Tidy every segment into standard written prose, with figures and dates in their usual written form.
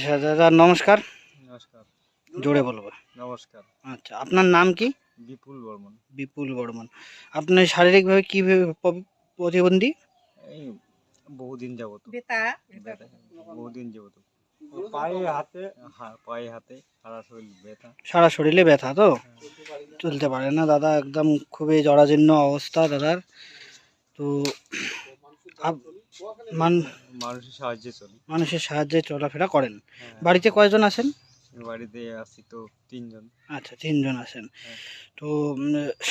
আচ্ছা দাদা নমস্কার। নমস্কার। জোরে বলবো। নমস্কার। আচ্ছা আপনার নাম কি? বিপুল বর্মন। বিপুল বর্মন। আপনি শারীরিকভাবে কিভাবে প্রতিবন্ধী? এই বহুদিন যাবত বেতা ব্যথা, বহুদিন যাবত পায়ে হাতে, পায়ে হাতে সারা শরীর ব্যথা। সারা শরীরে ব্যথা তো চলতে পারে না দাদা, একদম খুবই জরাজীর্ণ অবস্থা দাদার। তো মানুষের সাহায্যে চলি। মানুষের সাহায্যে চলাফেরা করেন। হ্যাঁ। বাড়িতে কয়জন আছেন? বাড়িতে আছি তো 3 জন। আচ্ছা 3 জন আছেন। হ্যাঁ। তো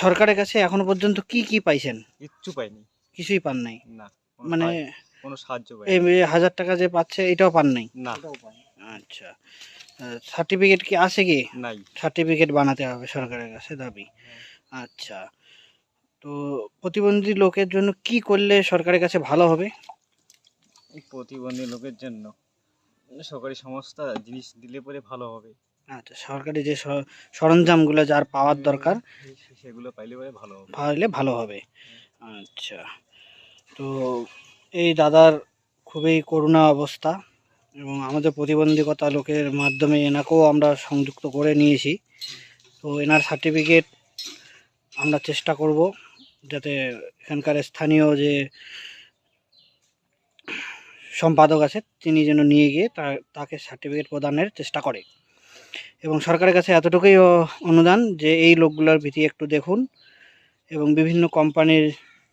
সরকারের কাছে এখনো পর্যন্ত কি কি পাইছেন? কিচ্ছু পাইনি। কিছুই পান নাই? না, মানে কোনো সাহায্য এই পাইনি। 1000 টাকা যে পাচ্ছে এটাও পান নাই? না, আচ্ছা সার্টিফিকেট কি আছে কি? নাই। সার্টিফিকেট বানাতে হবে সরকারের কাছে দাবি। আচ্ছা, তো প্রতিবন্ধী লোকের জন্য কি করলে সরকারের কাছে ভালো হবে? এই প্রতিবন্ধী লোকের জন্য সরকারি সংস্থা জিনিস দিলে পরে ভালো হবে। আচ্ছা, সরকারি যে সরঞ্জামগুলো যার পাওয়ার দরকার সেগুলো পাইলে পরে ভালো হবে। পাইলে ভালো হবে। আচ্ছা, তো এই দাদার খুবই করুণা অবস্থা এবং আমাদের প্রতিবন্ধকতা লোকের মাধ্যমে এনাকেও আমরা সংযুক্ত করে নিয়েছি। তো এনার সার্টিফিকেট আমরা চেষ্টা করব যাতে এখানকার স্থানীয় যে সম্পাদক আছে তিনি যেন নিয়ে গিয়ে তাকে সার্টিফিকেট প্রদানের চেষ্টা করে। এবং সরকারের কাছে এতটুকুই অনুদান যে এই লোকগুলোর ভীতি একটু দেখুন এবং বিভিন্ন কোম্পানির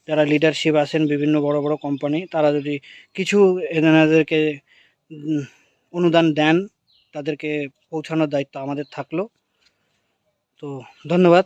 যারা লিডারশিপ আছেন, বিভিন্ন বড় বড় কোম্পানি, তারা যদি কিছু এনাদেরকে অনুদান দেন, তাদেরকে পৌঁছানোর দায়িত্ব আমাদের থাকলো। তো ধন্যবাদ।